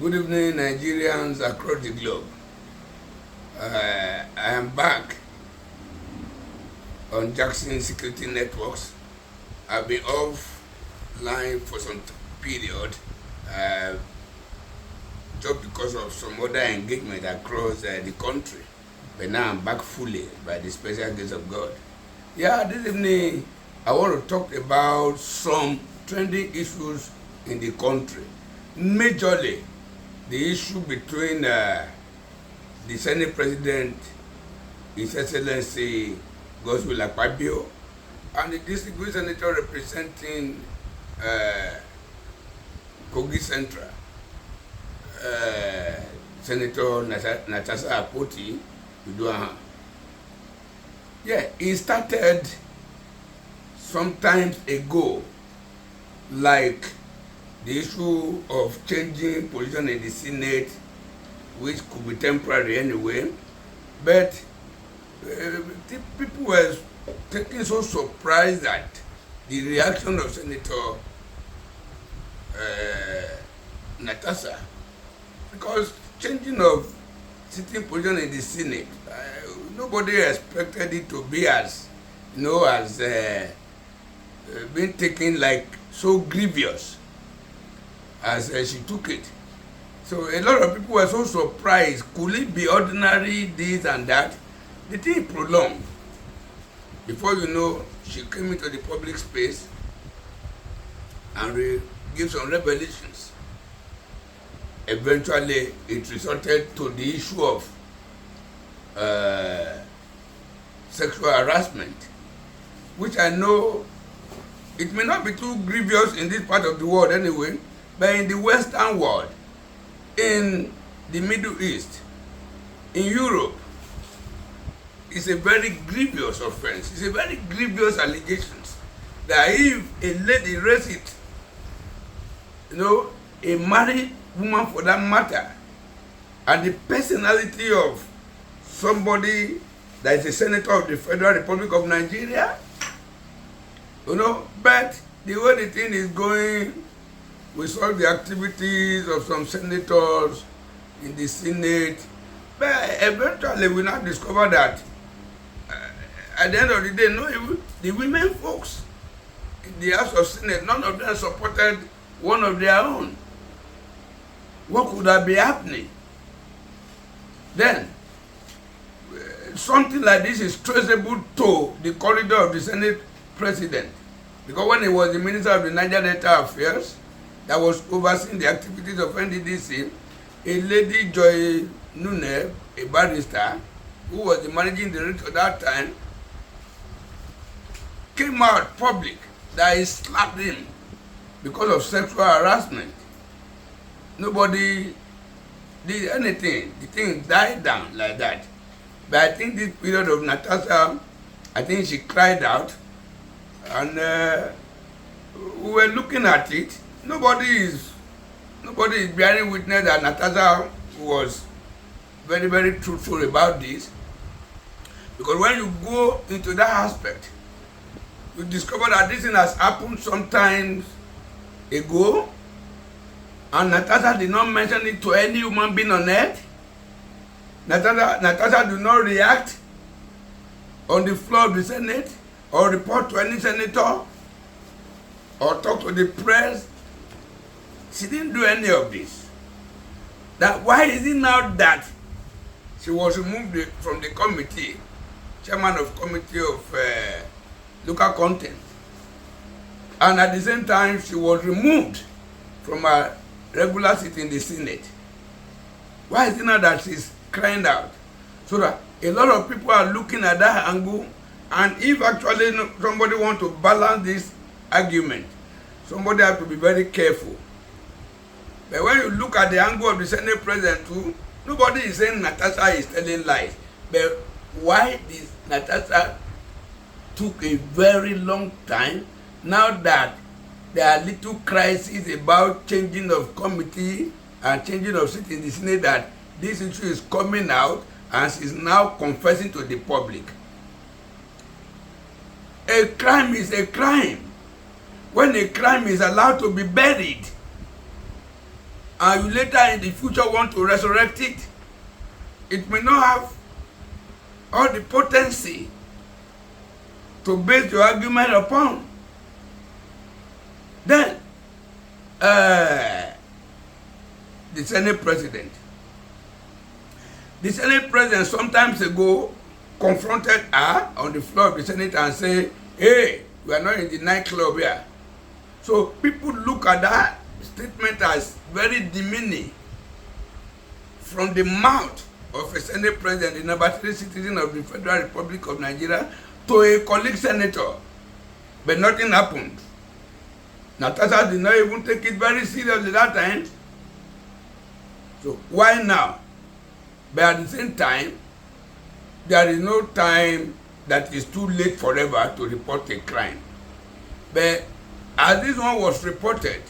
Good evening, Nigerians across the globe. I am back on Jackson Security Networks. I've been offline for some period uh, just because of some other engagement across the country. But now I'm back fully by the special grace of God. Yeah, this evening I want to talk about some trending issues in the country. Majorly, the issue between the Senate President, His Excellency Godswill Akpabio, and the distinguished senator representing Kogi Central, Senator Natasha Akpoti Uduaha. Yeah, it started some time ago, like the issue of changing position in the Senate, which could be temporary anyway, but people were taking so surprised at the reaction of Senator Natasha, because changing of sitting position in the Senate, nobody expected it to be as, as being taken like so grievous as she took it. So a lot of people were so surprised. Could it be ordinary, this and that? The thing prolonged. Before you know, she came into the public space and gave some revelations. Eventually, it resulted to the issue of sexual harassment, which I know it may not be too grievous in this part of the world anyway, but in the Western world, in the Middle East, in Europe, it's a very grievous offense. It's a very grievous allegations that if a lady raises it, a married woman for that matter, and the personality of somebody that is a senator of the Federal Republic of Nigeria, but the way the thing is going, we saw the activities of some senators in the Senate, but eventually we now discover that at the end of the day, the women folks in the House of Senate, none of them supported one of their own. What could that be happening? Then, something like this is traceable to the corridor of the Senate President. Because when he was the Minister of the Niger Delta Affairs, that was overseeing the activities of NDDC, a lady, Joy Nune, a barrister, who was the managing director at that time, came out public that he slapped him because of sexual harassment. Nobody did anything. The thing died down like that. But I think this period of Natasha, I think she cried out, and we were looking at it. Nobody is bearing witness that Natasha was very, very truthful about this. Because when you go into that aspect, you discover that this thing has happened sometimes ago, and Natasha did not mention it to any human being on earth. Natasha did not react on the floor of the Senate, or report to any senator, or talk to the press. She didn't do any of this. That why is it now that she was removed from the committee, chairman of committee of local content, and at the same time she was removed from her regular seat in the Senate? Why is it now that she's crying out? So that a lot of people are looking at that angle, and if actually somebody wants to balance this argument, somebody has to be very careful. But when you look at the angle of the Senate President too, nobody is saying Natasha is telling lies. But why did Natasha took a very long time, now that there are little crises about changing of committee and changing of seat in the Senate, that this issue is coming out and she's now confessing to the public? A crime is a crime. When a crime is allowed to be buried, and you later in the future want to resurrect it, it may not have all the potency to base your argument upon. Then, the Senate President. The Senate President sometimes ago confronted her on the floor of the Senate and say, hey, we are not in the nightclub here. So people look at that statement as very demeaning from the mouth of a Senate President, the number 3 citizen of the Federal Republic of Nigeria, to a colleague senator. But nothing happened. Natasha did not even take it very seriously that time. So why now? But at the same time, there is no time that is too late forever to report a crime. But as this one was reported,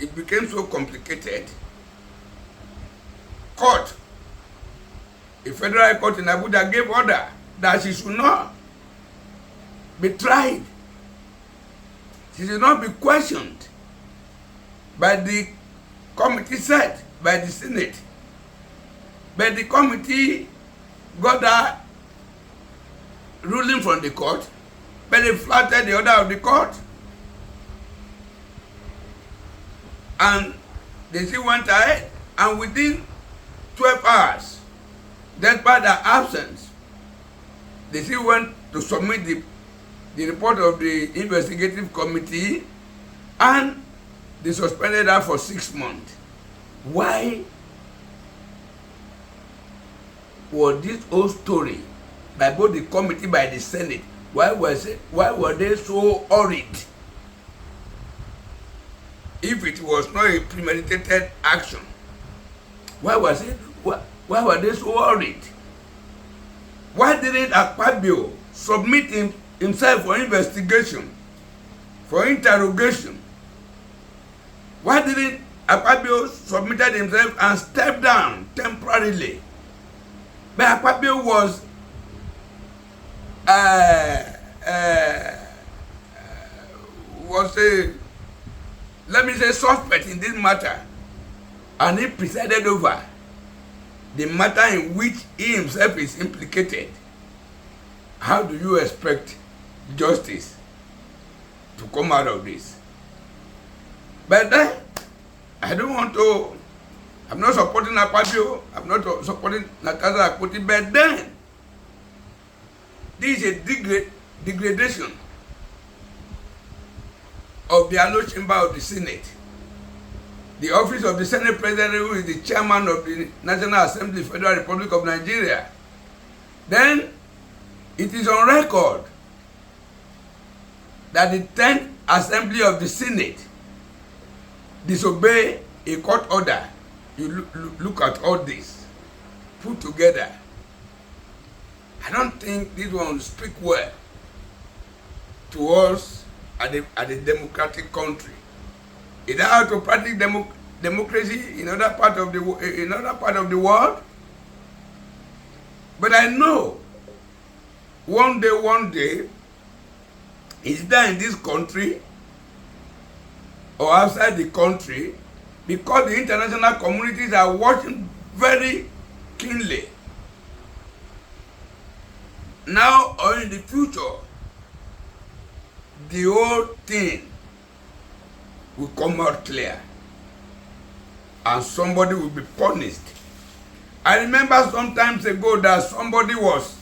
it became so complicated. Court, a federal court in Abuja gave order that she should not be tried. She should not be questioned by the committee set by the Senate. But the committee got that ruling from the court, but they flattered the order of the court. And they still went ahead, and within 12 hours, despite their absence, they still went to submit the report of the investigative committee, and they suspended her for 6 months. Why was this whole story by both the committee, by the Senate, why were they so hurried? If it was not a premeditated action, why were they so hurried? Why didn't Akpabio submit himself for investigation, for interrogation? Why didn't Akpabio submitted himself and stepped down temporarily? But Akpabio was a, let me say, suspect in this matter, and he presided over the matter in which he himself is implicated. How do you expect justice to come out of this? But then, I don't want to, I'm not supporting Akpabio, I'm not supporting Natasha Akpoti, but then, this is a degradation of the Alo Chamber of the Senate. The office of the Senate President, who is the chairman of the National Assembly, Federal Republic of Nigeria. Then, it is on record that the 10th Assembly of the Senate disobeyed a court order. You look at all this put together. I don't think this one speak well to us at a democratic country. Is that how to practice democracy in other part of the world? But I know one day, is that in this country or outside the country, because the international communities are watching very keenly. Now or in the future, the whole thing will come out clear and somebody will be punished. I remember some times ago that somebody was,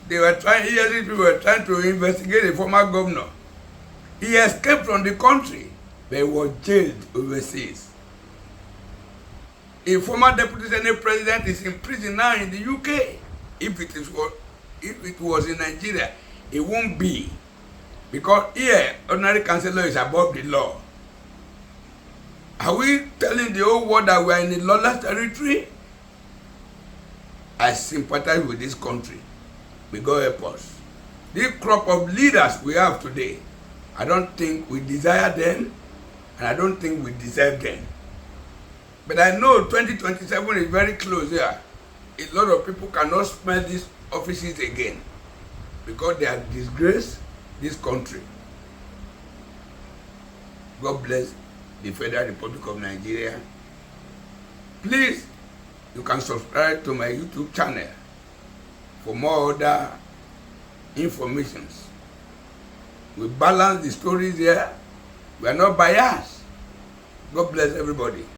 they were trying, people were trying to investigate a former governor. He escaped from the country, but he was jailed overseas. A former deputy senate president is in prison now in the UK. If it was in Nigeria, it won't be. Because here, ordinary councillor is above the law. Are we telling the whole world that we are in a lawless territory? I sympathize with this country. May God help us. This crop of leaders we have today, I don't think we desire them, and I don't think we deserve them. But I know 2027 is very close here. A lot of people cannot smell these offices again because they have disgraced this country. God bless the Federal Republic of Nigeria. Please, you can subscribe to my YouTube channel for more other informations. We balance the stories here. We are not biased. God bless everybody.